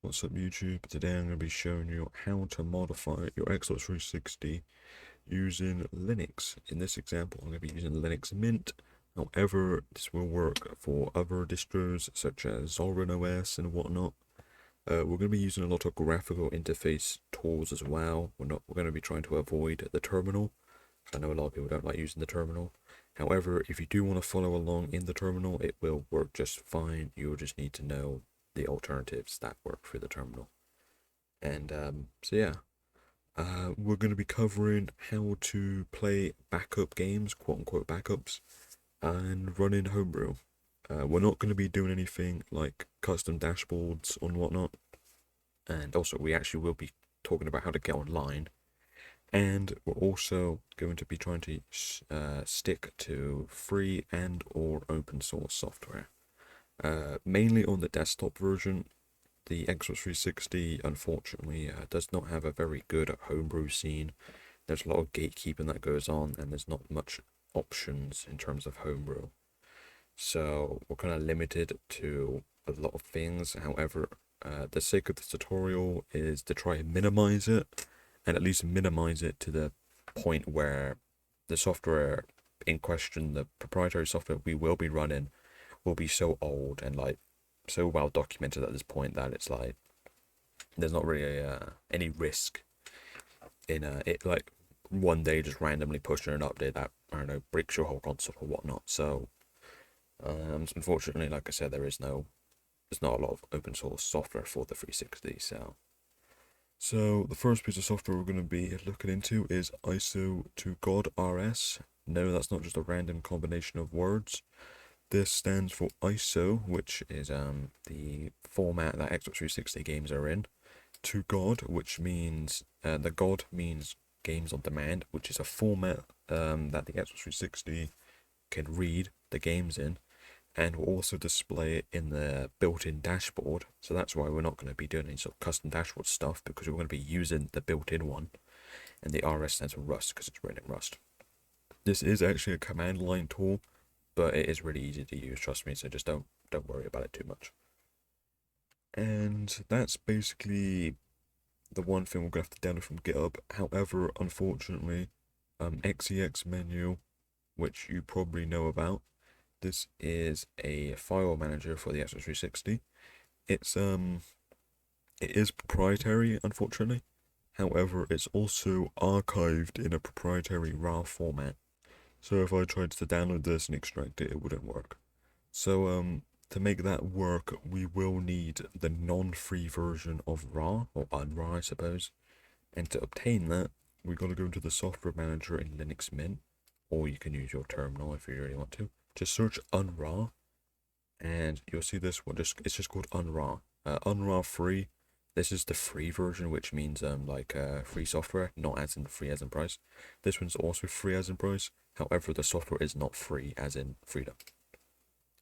What's up YouTube? Today I'm going to be showing you how to modify your Xbox 360 using Linux. In this example I'm going to be using Linux Mint. However, this will work for other distros such as Zorin OS and whatnot. We're going to be using a lot of graphical interface tools as well. We're going to be trying to avoid the terminal. I know a lot of people don't like using the terminal. However, if you do want to follow along in the terminal, it will work just fine. You'll just need to know the alternatives that work for the terminal. And we're going to be covering how to play backup games, quote unquote backups, and run in homebrew. We're not going to be doing anything like custom dashboards and whatnot. And also, we actually will be talking about how to get online. And we're also going to be trying to stick to free and or open source software. Mainly on the desktop version. The Xbox 360 unfortunately does not have a very good homebrew scene. There's a lot of gatekeeping that goes on, and there's not much options in terms of homebrew. So we're kind of limited to a lot of things. However, the sake of this tutorial is to try and minimize it, and at least minimize it to the point where the software in question, the proprietary software we will be running, will be so old and like so well documented at this point that it's like there's not really any risk in it like one day just randomly pushing an update that, I don't know, breaks your whole console or whatnot. So unfortunately, like I said, there's not a lot of open source software for the 360. So the first piece of software we're going to be looking into is ISO to God RS. No, that's not just a random combination of words. This stands for ISO, which is the format that Xbox 360 games are in, to God, which means the God means games on demand, which is a format that the Xbox 360 can read the games in, and will also display it in the built-in dashboard. So that's why we're not going to be doing any sort of custom dashboard stuff, because we're going to be using the built-in one. And the RS stands for Rust because it's written in Rust. This is actually a command line tool, but it is really easy to use, trust me, so just don't worry about it too much. And that's basically the one thing we're going to have to download from GitHub. However, unfortunately, XeXMenu, which you probably know about, this is a file manager for the Xbox 360. It is proprietary, unfortunately. However, it's also archived in a proprietary RAR format. So if I tried to download this and extract it, it wouldn't work. So to make that work, we will need the non-free version of RAR, or UNRAR, I suppose. And to obtain that, we've got to go into the software manager in Linux Mint, or you can use your terminal if you really want to. Just search UNRAR, and you'll see this one. It's just called UNRAR. UNRAR free. This is the free version, which means free software, not as in free as in price. This one's also free as in price. However, the software is not free as in freedom.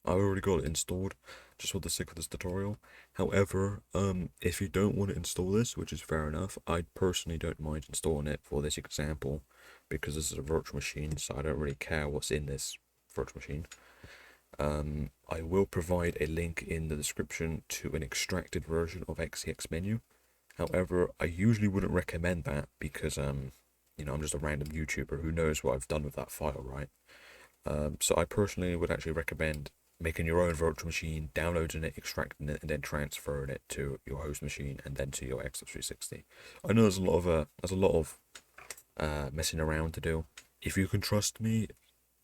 I've already got it installed just for the sake of this tutorial. However, if you don't want to install this, which is fair enough, I personally don't mind installing it for this example because this is a virtual machine, so I don't really care what's in this virtual machine. I will provide a link in the description to an extracted version of XeXMenu. However, I usually wouldn't recommend that because I'm just a random YouTuber who knows what I've done with that file, right? So I personally would actually recommend making your own virtual machine, downloading it, extracting it, and then transferring it to your host machine and then to your Xbox 360. I know there's a lot of messing around to do. If you can trust me,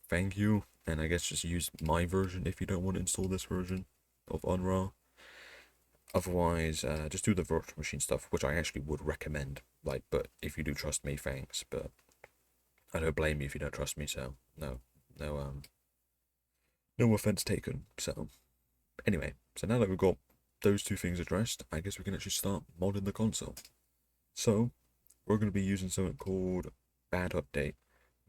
thank you. And I guess just use my version if you don't want to install this version of UNRAR. Otherwise, just do the virtual machine stuff, which I actually would recommend. But if you do trust me, thanks. But I don't blame you if you don't trust me. So no offense taken. So anyway, so now that we've got those two things addressed, I guess we can actually start modding the console. So we're going to be using something called bad update.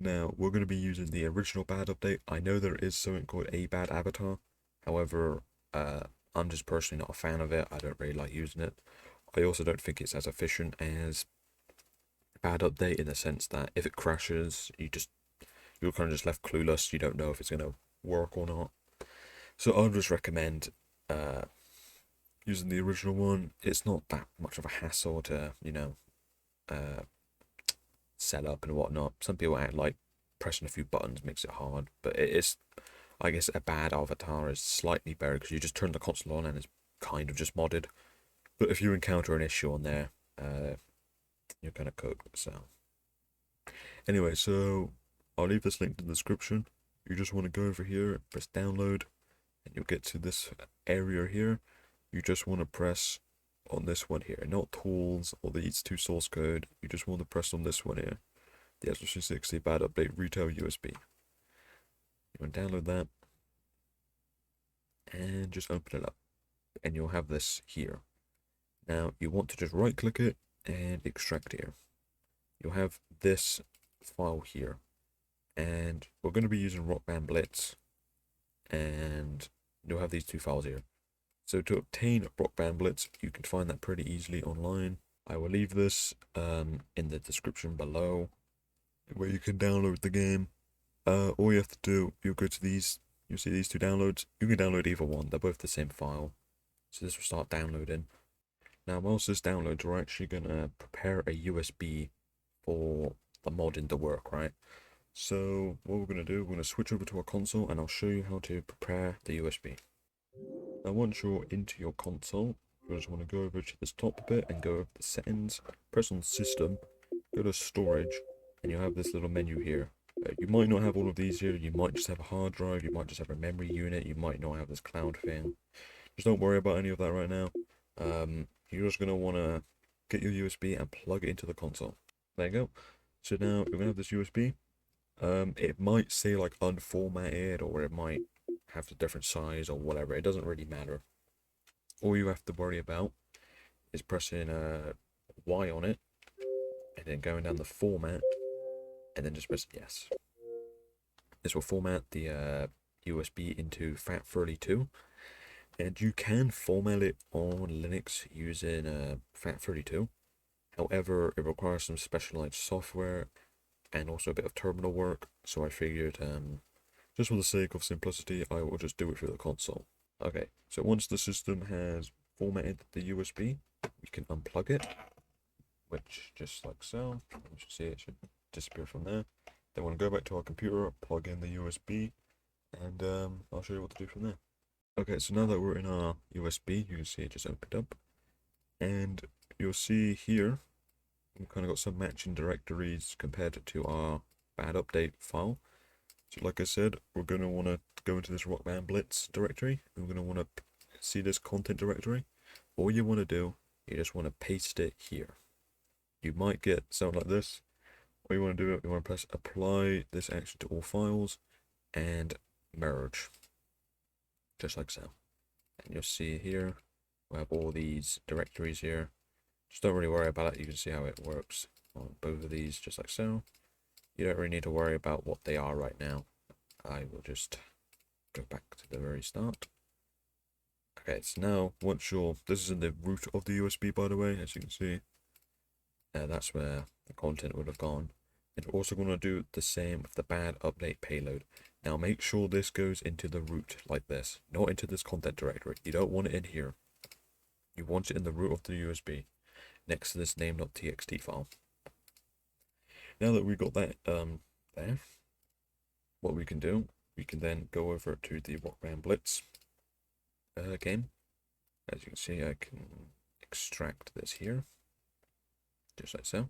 Now, we're going to be using the original bad update. I know there is something called a bad avatar. However, I'm just personally not a fan of it. I don't really like using it. I also don't think it's as efficient as bad update in the sense that if it crashes, you're kind of just left clueless. You don't know if it's going to work or not. So I'll just recommend using the original one, it's not that much of a hassle to, set up and whatnot. Some people act like pressing a few buttons makes it hard, but it is, I guess, a bad avatar is slightly better because you just turn the console on and it's kind of just modded. But if you encounter an issue on there, you're gonna cook. So anyway, so I'll leave this link in the description. You just want to go over here, press download, and you'll get to this area here. You just want to press on this one here, not tools or these two source code. You just want to press on this one here, the X360 bad update retail USB. You want to download that and just open it up, and you'll have this here. Now you want to just right click it and extract here. You'll have this file here, and we're going to be using Rock Band Blitz, and you'll have these two files here. So to obtain Rock Band Blitz, you can find that pretty easily online. I will leave this in the description below, where you can download the game. All you have to do, you'll go to these, you'll see these two downloads. You can download either one, they're both the same file. So this will start downloading. Now whilst this downloads, we're actually going to prepare a USB for the modding to work, right? So what we're going to do, we're going to switch over to our console, and I'll show you how to prepare the USB. Now once you're into your console, you just want to go over to this top bit and go over the settings, press on system, go to storage, and you'll have this little menu here. You might not have all of these here, you might just have a hard drive, you might just have a memory unit, you might not have this cloud thing. Just don't worry about any of that right now. You're just going to want to get your USB and plug it into the console. There you go. So now you're going to have this USB. It might say like unformatted, or it might have a different size or whatever. It doesn't really matter. All you have to worry about is pressing Y on it, and then going down the format, and then just press yes. This will format the USB into FAT32, and you can format it on Linux using FAT32. However, it requires some specialized software and also a bit of terminal work, so I figured just for the sake of simplicity, I will just do it through the console. Okay, so once the system has formatted the USB, we can unplug it, which just like so. You should see it should disappear from there. Then we'll go back to our computer, plug in the USB, and I'll show you what to do from there. Okay, so now that we're in our USB, you can see it just opened up, and you'll see here we've kind of got some matching directories compared to our bad update file. So like I said, we're going to want to go into this Rock Band Blitz directory, and we're going to want to see this content directory. All you want to do, you just want to paste it here. You might get something like this. All you want to do, you want to press apply this action to all files and merge, just like so. And you'll see here we have all these directories here. Just don't really worry about it. You can see how it works on both of these, just like so. You don't really need to worry about what they are right now. I will just go back to the very start. Okay, so now once you're, this is in the root of the USB, by the way, as you can see. That's where the content would have gone. And we're also going to do the same with the bad update payload. Now make sure this goes into the root like this, not into this content directory. You don't want it in here. You want it in the root of the USB, next to this name.txt file. Now that we've got that there, what we can do, we can then go over to the Rock Band Blitz game. As you can see, I can extract this here, just like so.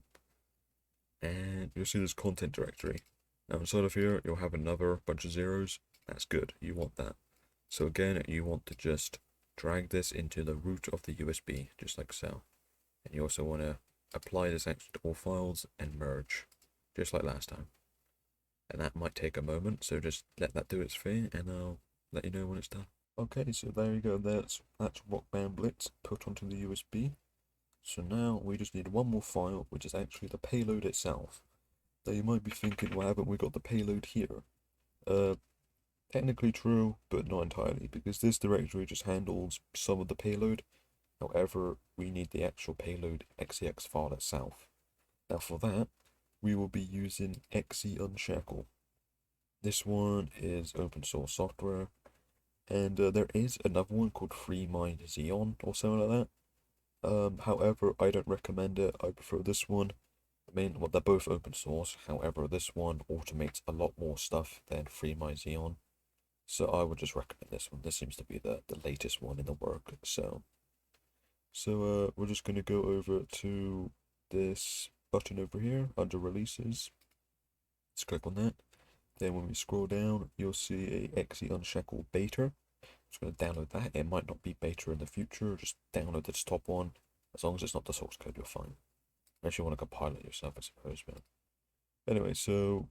And you'll see this content directory. Now inside of here, you'll have another bunch of zeros. That's good, you want that. So again, you want to just drag this into the root of the USB, just like so. And you also want to apply this action to all files and merge, just like last time. And that might take a moment, so just let that do its thing, and I'll let you know when it's done. Okay, so there you go, that's Rock Band Blitz put onto the USB. So now we just need one more file, which is actually the payload itself. Now you might be thinking, why haven't we got the payload here? Technically true, but not entirely, because this directory just handles some of the payload. However, we need the actual payload XeX file itself. Now for that, we will be using XeUnshackle. This one is open source software. And there is another one called Free My Xeon or something like that. However, I don't recommend it. I prefer this one. Well, they're both open source. However, this one automates a lot more stuff than Free My Xeon. So I would just recommend this one. This seems to be the latest one in the work. So we're just gonna go over to this button over here under releases. Let's click on that. Then when we scroll down, you'll see a XeUnshackle beta. Just going to download that. It might not be beta in the future. Just download this top one. As long as it's not the source code, you're fine. Unless you want to compile it yourself, I suppose. But anyway, so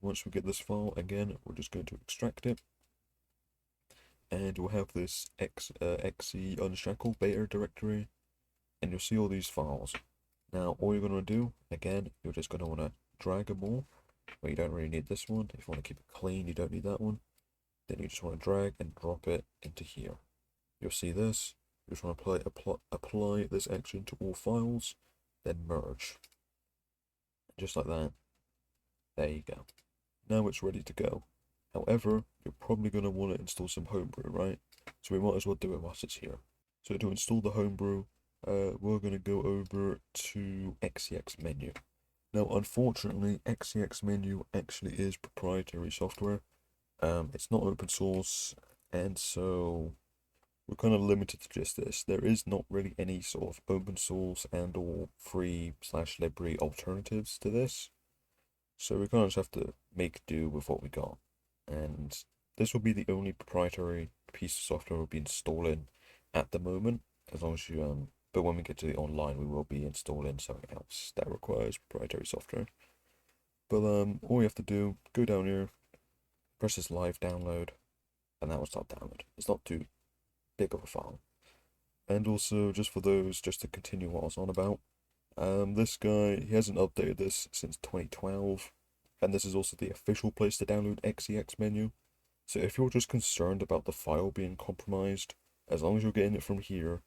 once we get this file, again, we're just going to extract it. And we'll have this XeUnshackle beta directory. And you'll see all these files. Now, all you're going to do, again, you're just going to want to drag them all. Well, you don't really need this one. If you want to keep it clean, you don't need that one. Then you just want to drag and drop it into here. You'll see this. You just want to apply this action to all files, then merge. Just like that. There you go. Now it's ready to go. However, you're probably going to want to install some homebrew, right? So we might as well do it whilst it's here. So to install the homebrew, we're going to go over to XeXMenu. Now, unfortunately, XeXMenu actually is proprietary software. It's not open source, and so we're kind of limited to just this. There is not really any sort of open source and or free/library alternatives to this. So we kind of just have to make do with what we got. And this will be the only proprietary piece of software we'll be installing at the moment, as long as you but when we get to the online, we will be installing something else that requires proprietary software. But all we have to do, go down here, press this live download, and that will start download. It's not too big of a file. And also, just for those, just to continue what I was on about, this guy, he hasn't updated this since 2012, and this is also the official place to download XeXMenu. So if you're just concerned about the file being compromised, as long as you're getting it from here,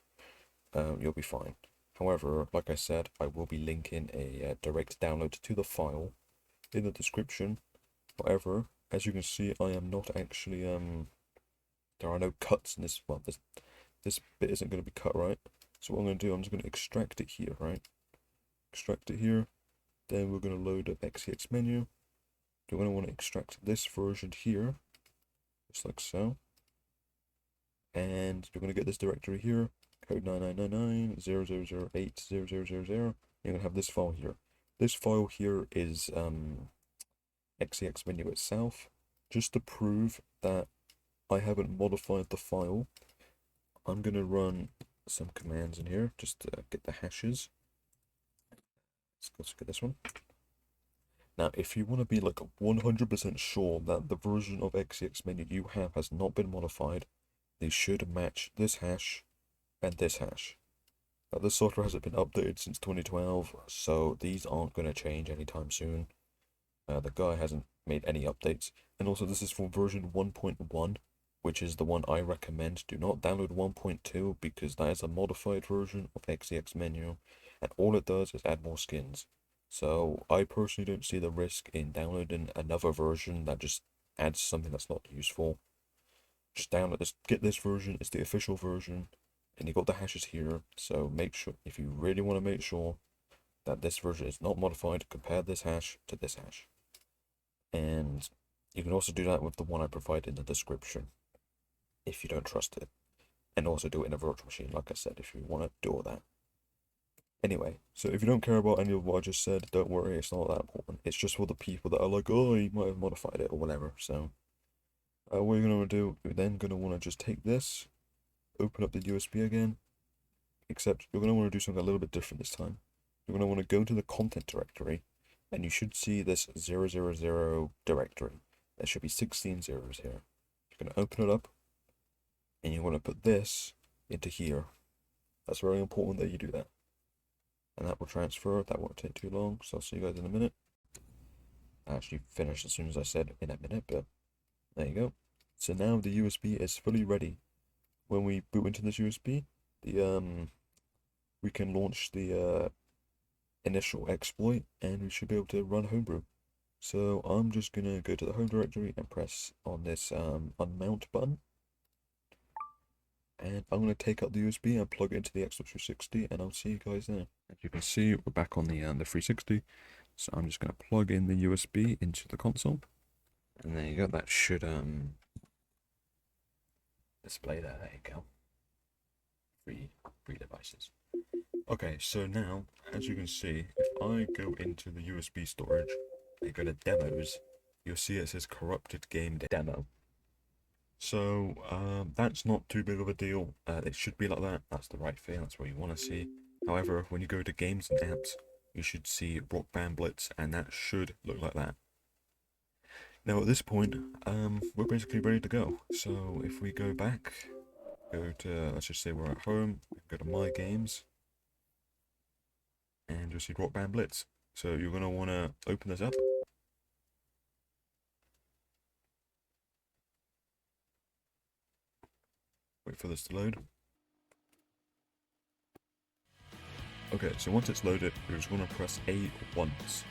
you'll be fine. However, like I said, I will be linking a direct download to the file in the description. However, as you can see, I am not actually, there are no cuts in this, well, this bit isn't going to be cut, right? So what I'm going to do, I'm just going to extract it here, right? Extract it here, then we're going to load up XeXMenu. You're going to want to extract this version here, just like so. And you're going to get this directory here, code 9999.0008000. You're going to have this file here. This file here is XeXMenu itself. Just to prove that I haven't modified the file, I'm going to run some commands in here just to get the hashes. Let's get this one. Now, if you want to be like 100% sure that the version of XeXMenu you have has not been modified, they should match this hash and this hash. Now, this software hasn't been updated since 2012, so these aren't going to change anytime soon. The guy hasn't made any updates. And also, this is for version 1.1, which is the one I recommend. Do not download 1.2 because that is a modified version of XeXMenu, and all it does is add more skins. So I personally don't see the risk in downloading another version that just adds something that's not useful. Just download this, get this version, it's the official version, and you got the hashes here. So make sure, if you really want to make sure that this version is not modified, compare this hash to this hash. And you can also do that with the one I provide in the description, if you don't trust it. And also do it in a virtual machine, like I said, if you want to do all that. Anyway, so if you don't care about any of what I just said, don't worry, it's not that important. It's just for the people that are like, oh, you might have modified it or whatever. So, what you're going to do, you're then going to want to just take this, open up the USB again, except you're going to want to do something a little bit different this time. You're going to want to go to the content directory, and you should see this 000 directory. There should be 16 zeros here. You're going to open it up, and you want to put this into here. That's very important that you do that. And that will transfer. That won't take too long, so I'll see you guys in a minute. I actually finished as soon as I said in a minute, but there you go. So now the USB is fully ready. When we boot into this USB, we can launch the initial exploit, and we should be able to run homebrew. So I'm just gonna go to the home directory and press on this unmount button. And I'm going to take out the USB and plug it into the Xbox 360, and I'll see you guys there. As you can see, we're back on the 360. So I'm just going to plug in the USB into the console. And there you go, that should display there. There you go. Free devices. Okay, so now, as you can see, if I go into the USB storage and go to demos, you'll see it says corrupted game demo. So that's not too big of a deal. It should be like that. That's the right thing. That's what you want to see. However, when you go to games and apps, you should see Rock Band Blitz, and that should look like that. Now at this point, we're basically ready to go. So if we go back, go to, let's just say we're at home, go to My Games, and you'll see Rock Band Blitz. So you're going to want to open this up. Wait for this to load. Okay, so once it's loaded, you're just going to press A once.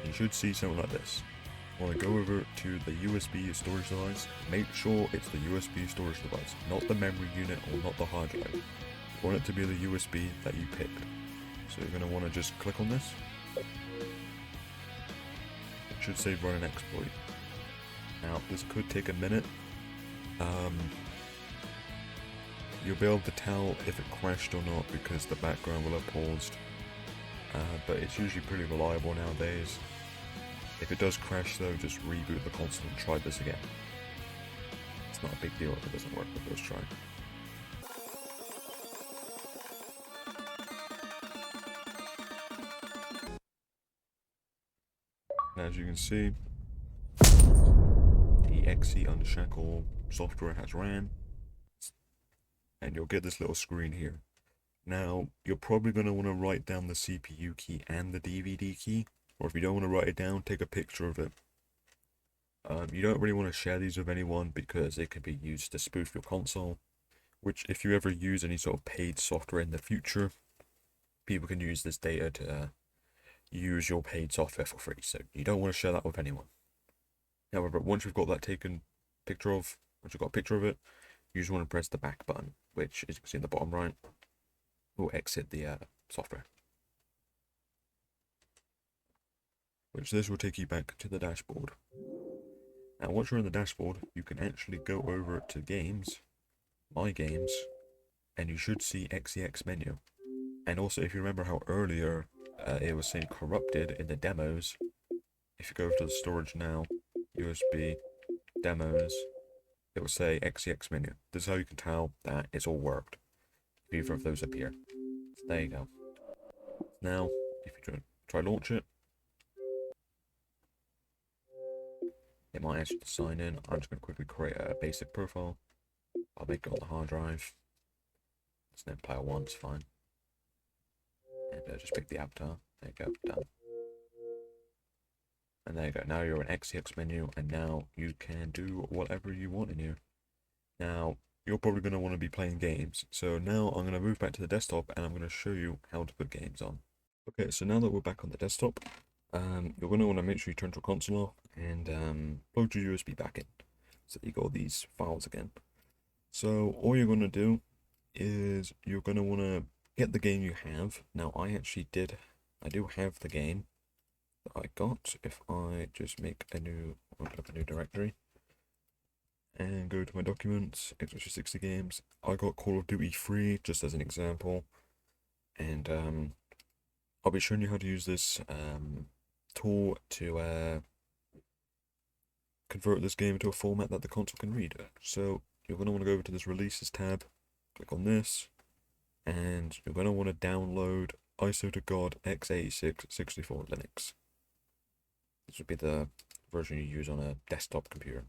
You should see something like this. You want to go over to the USB storage device. Make sure it's the USB storage device, not the memory unit or not the hard drive. You want it to be the USB that you picked. So you're going to want to just click on this. It should say run an exploit. Now, this could take a minute. You'll be able to tell if it crashed or not because the background will have paused. But it's usually pretty reliable nowadays. If it does crash though, just reboot the console and try this again. It's not a big deal if it doesn't work the first try. And as you can see, the XeUnshackle software has ran. And you'll get this little screen here. Now, you're probably going to want to write down the CPU key and the DVD key, or if you don't want to write it down, take a picture of it. You don't really want to share these with anyone because it could be used to spoof your console, which if you ever use any sort of paid software in the future, people can use this data to use your paid software for free, so you don't want to share that with anyone. However, once you've got that taken picture of, once you've got a picture of it, you just want to press the back button, which, as you can see in the bottom right, will exit the software. Which this will take you back to the dashboard. Now, once you're in the dashboard, you can actually go over to Games, My Games, and you should see XeXMenu. And also, if you remember how earlier it was saying corrupted in the demos, if you go over to the storage now, USB, demos, it will say XeXMenu. This is how you can tell that it's all worked. If either of those appear. So there you go. Now, if you try launch it, it might ask you to sign in. I'm just going to quickly create a basic profile. I'll make it on the hard drive. It's an Empire 1, it's fine. And just pick the avatar. There you go, done. And there you go, now you're in XeXMenu, and now you can do whatever you want in here. Now, you're probably going to want to be playing games, so now I'm going to move back to the desktop, and I'm going to show you how to put games on. Okay, so now that we're back on the desktop, you're going to want to make sure you turn your console off, and plug your USB back in, so that you got these files again. So, all you're going to do is, you're going to want to get the game you have. Now, I do have the game that I got. If I just make open up a new directory and go to my documents, Xbox 360 games, I got Call of Duty 3 just as an example, and I'll be showing you how to use this tool to convert this game into a format that the console can read. So you're going to want to go over to this Releases tab, click on this, and you're going to want to download ISO to God x86 64 Linux. This would be the version you use on a desktop computer.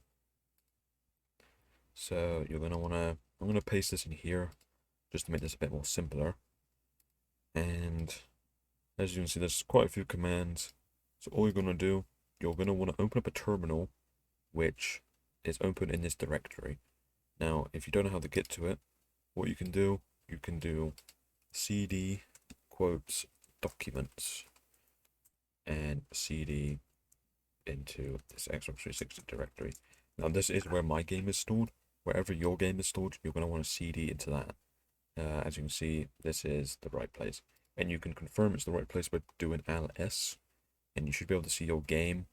So you're going to want to, I'm going to paste this in here just to make this a bit more simpler. And as you can see, there's quite a few commands. So all you're going to do, you're going to want to open up a terminal which is open in this directory. Now, if you don't know how to get to it, what you can do cd quotes documents and cd into this Xbox 360 directory. Now this is where my game is stored. wherever your game is stored, you're going to want to cd into that. As you can see, this is the right place. And you can confirm it's the right place by doing ls, and you should be able to see your game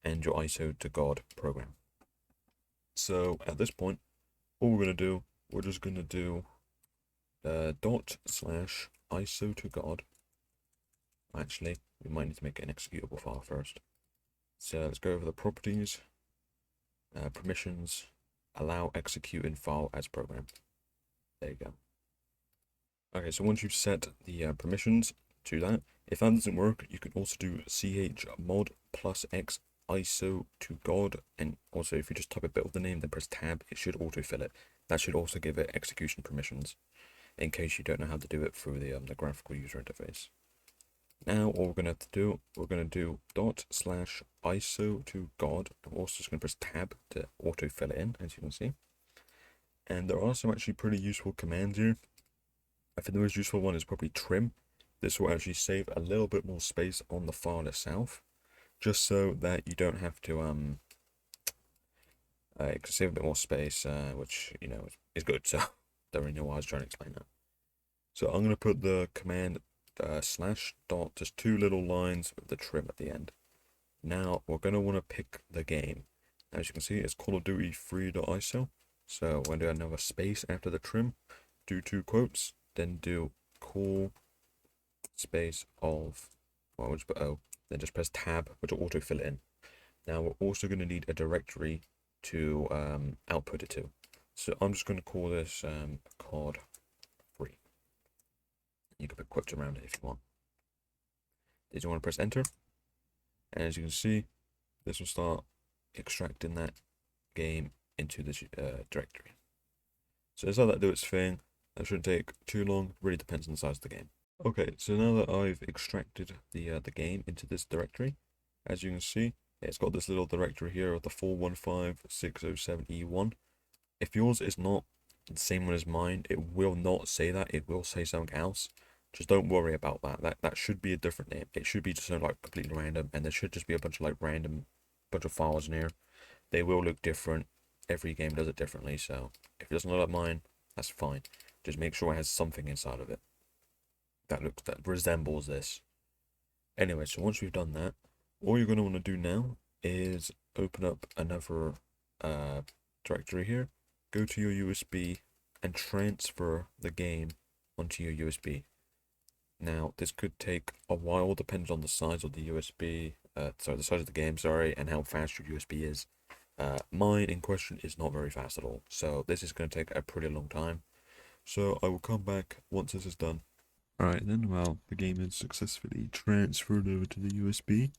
and your ISO to God program. So at this point, all we're going to do, we're just going to do ./ISO to God. Actually, we might need to make an executable file first. So let's go over the properties, permissions, allow executing file as program. There you go. Okay, so once you've set the permissions to that, if that doesn't work, you can also do chmod +x ISO to God, and also if you just type a bit of the name, then press tab, it should autofill it. That should also give it execution permissions, in case you don't know how to do it through the graphical user interface. Now all we're going to have to do, we're going to do ./ISO to God. I'm also just going to press tab to autofill it in, as you can see. And there are some actually pretty useful commands here. I think the most useful one is probably trim. This will actually save a little bit more space on the file itself, just so that you don't have to it can save a bit more space, which is good. So don't really know why I was trying to explain that. So I'm going to put the command /dot, just 2 little lines with the trim at the end. Now we're going to want to pick the game. As you can see, it's Call of Duty 3.iso. So we're going to do another space after the trim, do 2 quotes, then do call space of, well, we'll just put O, then just press tab, which will autofill it in. Now we're also going to need a directory to output it to. So I'm just going to call this cod 3. You can put quotes around it if you want. Then you want to press enter, and as you can see, this will start extracting that game into this directory. So let's let that do its thing. That shouldn't take too long. Really depends on the size of the game. Okay, so now that I've extracted the game into this directory, as you can see, it's got this little directory here of the 415607E1. If yours is not the same one as mine, it will not say that. It will say something else. Just don't worry about that. That should be a different name. It should be just like completely random, and there should just be a bunch of bunch of files in here. They will look different. Every game does it differently, so if it doesn't look like mine, that's fine. Just make sure it has something inside of it that resembles this. Anyway, so once we've done that, all you're going to want to do now is open up another directory here, go to your USB, and transfer the game onto your USB. Now, this could take a while, depending on the size of the USB, the size of the game, and how fast your USB is. Mine in question is not very fast at all, so this is going to take a pretty long time. So I will come back once this is done. Alright then, well, the game is successfully transferred over to the USB,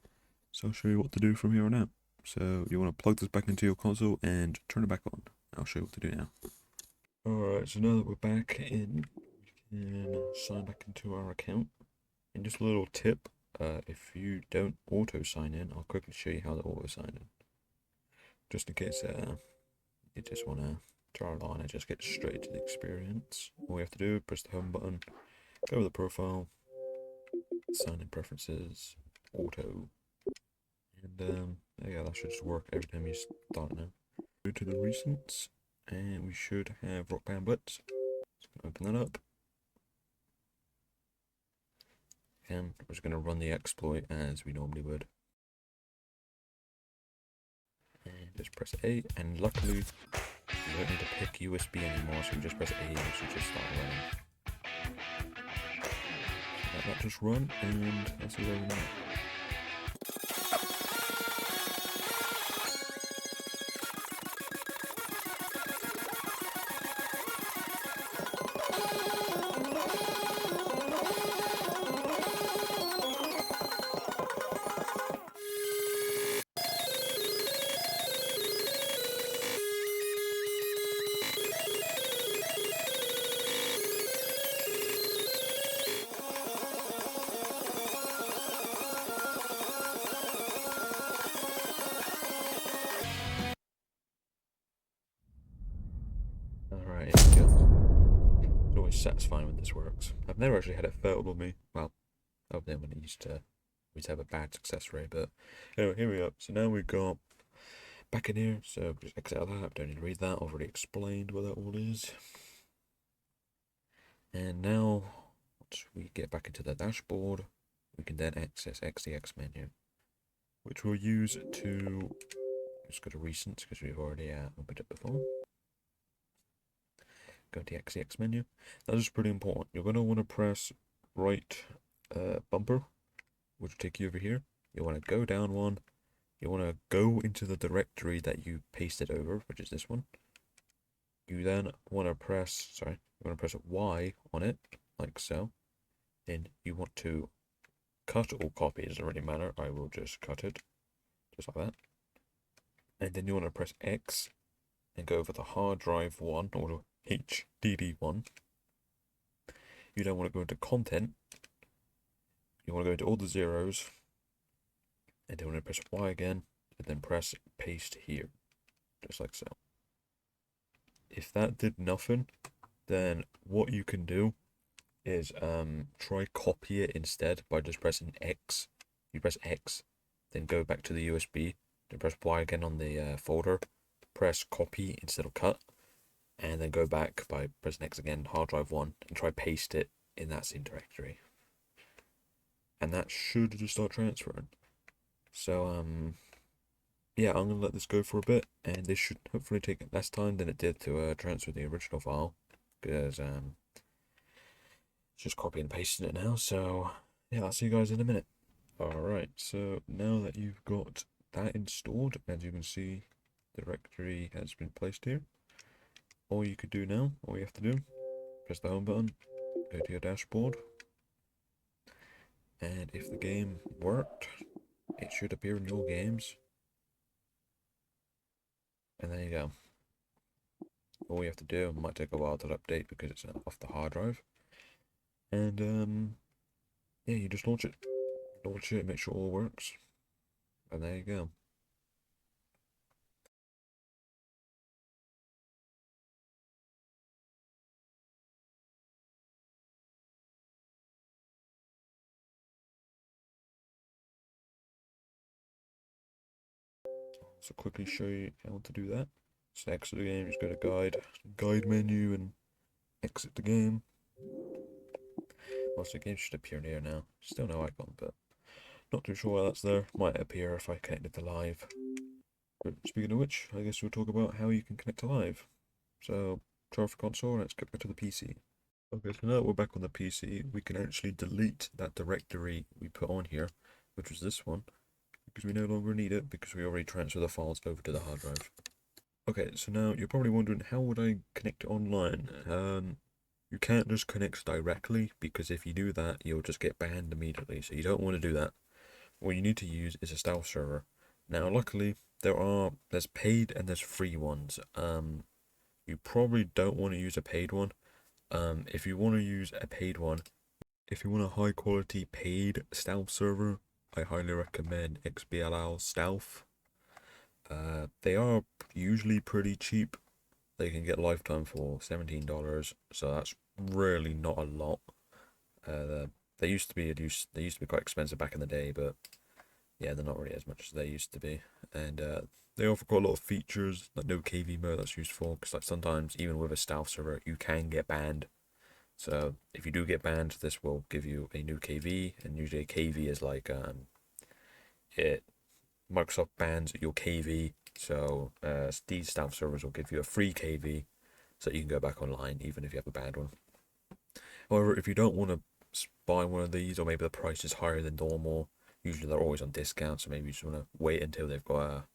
so I'll show you what to do from here on out. So you want to plug this back into your console and turn it back on. I'll show you what to do now. Alright, so now that we're back in, we can sign back into our account. And just a little tip, if you don't auto sign in, I'll quickly show you how to auto sign in. Just in case you just want to try it on and just get straight to the experience. All you have to do, press the home button, go to the profile, sign in preferences, auto, and yeah, that should just work every time you start now. Go to the recents, and we should have Rock Band Blitz. So open that up. And we're just going to run the exploit as we normally would. And just press A, and luckily you don't need to pick USB anymore, so you just press A and it should just start running. Let that just run, and that's it over now. Alright, here we go. It's always satisfying when this works. I've never actually had it failed on me. Well, other than when it used to have a bad success rate, but anyway, here we go. So now we've got back in here, so just exit out of that. Don't need to read that. I've already explained what that all is. And now, once we get back into the dashboard, we can then access XeXMenu, which we'll use to just go to recent because we've already opened it before. Go to the XeXMenu. That is pretty important. You're going to want to press right bumper, which will take you over here. You want to go down one. You want to go into the directory that you pasted over, which is this one. You then want to press, you want to press Y on it, like so. Then you want to cut or copy, it doesn't really matter. I will just cut it, just like that. And then you want to press X and go over the hard drive one, or HDD one. You then want to go into content. You want to go into all the zeros. And then want to press Y again, and then press paste here, just like so. If that did nothing, then what you can do is try copy it instead by just pressing X. You press X, then go back to the USB, then press Y again on the folder, press copy instead of cut, and then go back by pressing X again, hard drive 1, and try paste it in that same directory. And that should just start transferring. So, yeah, I'm going to let this go for a bit, and this should hopefully take less time than it did to transfer the original file, because it's just copying and pasting it now. So, yeah, I'll see you guys in a minute. Alright, so now that you've got that installed, as you can see, the directory has been placed here. All you have to do, press the home button, go to your dashboard, and if the game worked, it should appear in your games. And there you go. All you have to do, it might take a while to update because it's off the hard drive. And yeah, you just launch it. Make sure it all works. And there you go. So quickly show you how to do that. So exit the game, just go to guide menu, and exit the game. Most of the game should appear in here now. Still no icon, but not too sure why that's there. Might appear if I connected to live. But speaking of which, I guess we'll talk about how you can connect to live. So try for console, let's get back to the PC. Okay, so now that we're back on the PC, we can actually delete that directory we put on here, which was this one, because we no longer need it because we already transferred the files over to the hard drive. Okay, so now you're probably wondering, how would I connect online? You can't just connect directly, because if you do that, you'll just get banned immediately, so you don't want to do that. What you need to use is a stealth server. Now, luckily, there's paid and there's free ones. You probably don't want to use a paid one. If you want to use a paid one, if you want a high quality paid stealth server, I highly recommend XBLStealth. They are usually pretty cheap. They can get lifetime for $17, so that's really not a lot. They used to be quite expensive back in the day, but yeah, they're not really as much as they used to be. And they offer quite a lot of features, like no KV mode. That's useful because like sometimes even with a stealth server you can get banned. So if you do get banned, this will give you a new KV, and usually a KV is like Microsoft bans your KV, so these stealth servers will give you a free KV, so you can go back online even if you have a bad one. However, if you don't want to buy one of these, or maybe the price is higher than normal, usually they're always on discount, so maybe you just want to wait until they've got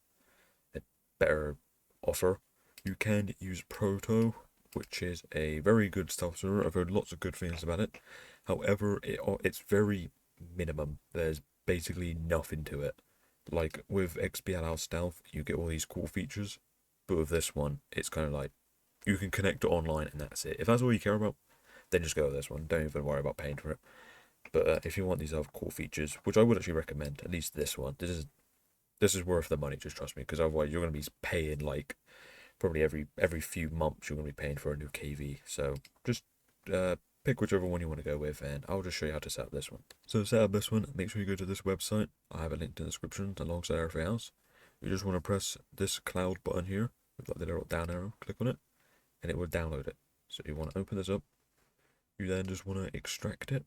a better offer, you can use Proto, which is a very good stealth server. I've heard lots of good things about it. However, it's very minimum. There's basically nothing to it. Like with XBLStealth, you get all these cool features, but with this one, it's kind of like you can connect to online and that's it. If that's all you care about, then just go with this one. Don't even worry about paying for it. But if you want these other cool features, which I would actually recommend, at least this one, this is worth the money. Just trust me, because otherwise you're going to be paying like probably every few months you're going to be paying for a new KV. So just pick whichever one you want to go with, and I'll just show you how to set up this one. So to set up this one, make sure you go to this website. I have a link in the description alongside everything else. you just want to press this cloud button here with like the little down arrow, click on it, and it will download it. So you want to open this up, you then just want to extract it,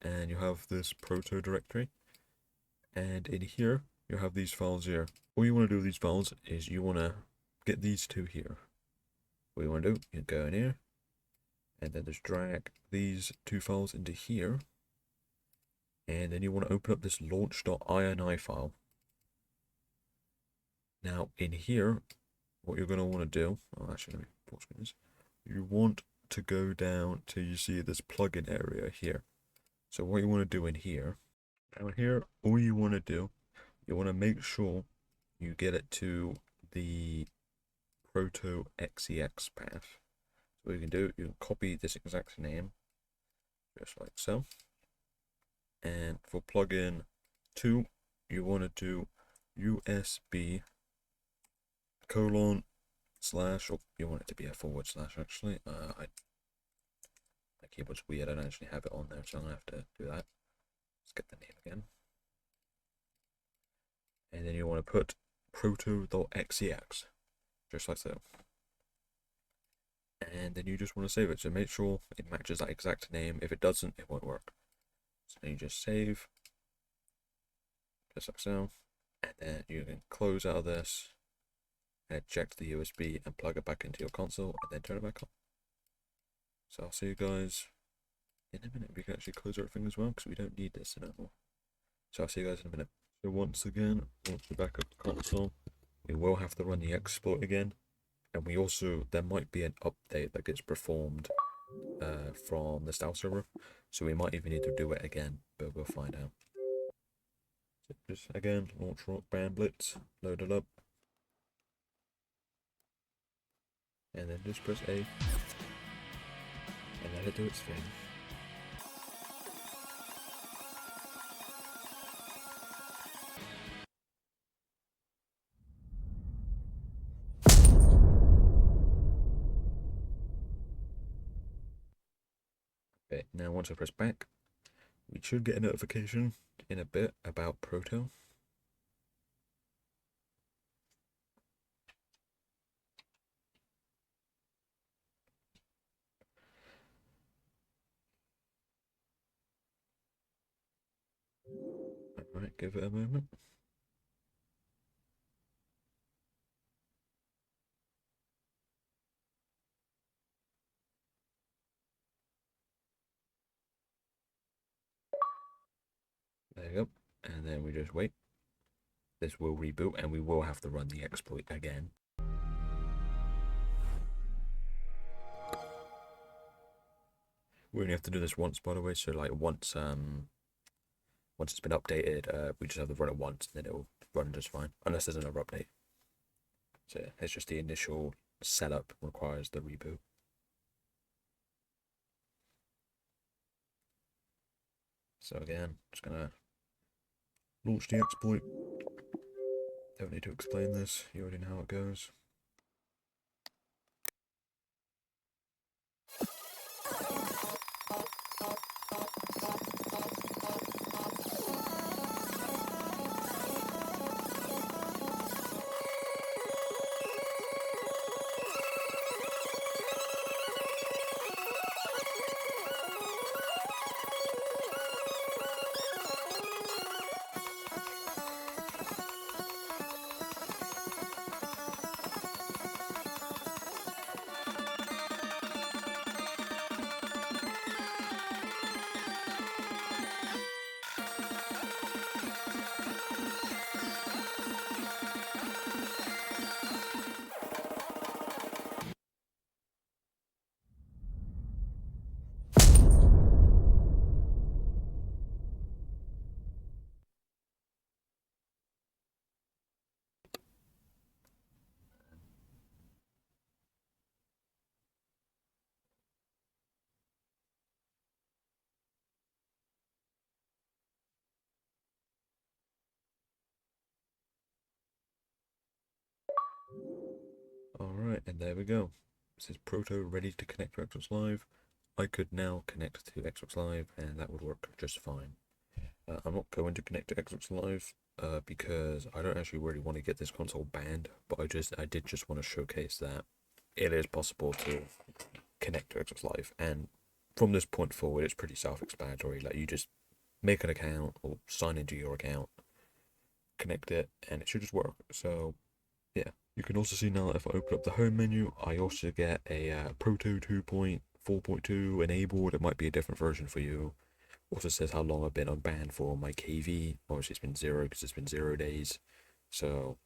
and you have this Proto directory, and in here you have these files here. All you want to do with these files is you want to get these two here. What you want to do, you go in here, and then just drag these two files into here, and then you want to open up this launch.ini file. Now in here, what you're going to want to do, oh actually let me pause this, you want to go down till you see this plugin area here. So what you want to do in here, down here, all you want to do, you want to make sure you get it to the Proto XEX path. So what you can do, you can copy this exact name, just like so. And for plugin 2, you want to do USB colon slash, or you want it to be a forward slash actually. My keyboard's weird, I don't actually have it on there, so I'm going to have to do that. Let's get the name again. And then you want to put proto.xex, just like so. And then you just want to save it, so make sure it matches that exact name. If it doesn't, it won't work. So then you just save, just like so. And then you can close out of this, and eject the USB and plug it back into your console, and then turn it back on. So I'll see you guys in a minute. We can actually close everything as well, because we don't need this anymore. So I'll see you guys in a minute. So once again, once we back up the console, we will have to run the exploit again. And we also, there might be an update that gets performed from the Stealth server. So we might even need to do it again, but we'll find out. So just again, launch Rock Band Blitz, load it up. And then just press A. And let it do its thing. Okay, now once I press back, we should get a notification in a bit about Proto. Alright, give it a moment. There you go. And then we just wait. This will reboot and we will have to run the exploit again. We only have to do this once, by the way, so like once it's been updated, we just have to run it once and then it will run just fine, unless there's another update. So yeah, it's just the initial setup requires the reboot. So again, just gonna launch the exploit. Don't need to explain this, you already know how it goes. Alright, and there we go. This is Proto ready to connect to Xbox Live. I could now connect to Xbox Live and that would work just fine. I'm not going to connect to Xbox Live because I don't actually really want to get this console banned, but I did just want to showcase that it is possible to connect to Xbox Live, and from this point forward, it's pretty self-explanatory. Like, you just make an account or sign into your account, connect it, and it should just work. So yeah, you can also see now that if I open up the home menu, I also get a Proto 2.4.2 enabled. It might be a different version for you. Also says how long I've been unbanned for my KV. Obviously, it's been 0 because it's been 0 days. So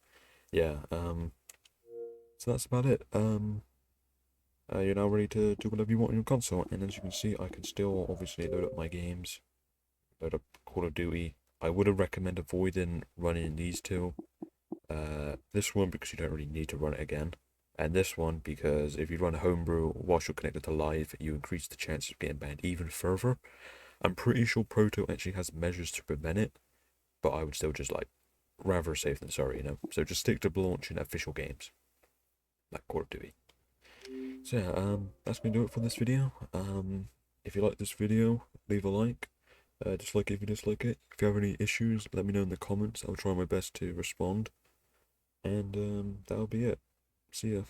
yeah, so that's about it. You're now ready to do whatever you want on your console, and as you can see, I can still obviously load up my games, load up Call of Duty. I would have recommended avoiding running these two. This one because you don't really need to run it again, and this one because if you run homebrew whilst you're connected to live, you increase the chances of getting banned even further. I'm pretty sure Proto actually has measures to prevent it, but I would still just like rather safe than sorry, you know. So just stick to launching official games like Call of Duty. So yeah, that's gonna do it for this video. If you like this video, leave a like. Dislike it if you dislike it. If you have any issues, let me know in the comments. I'll try my best to respond. And that'll be it. See ya.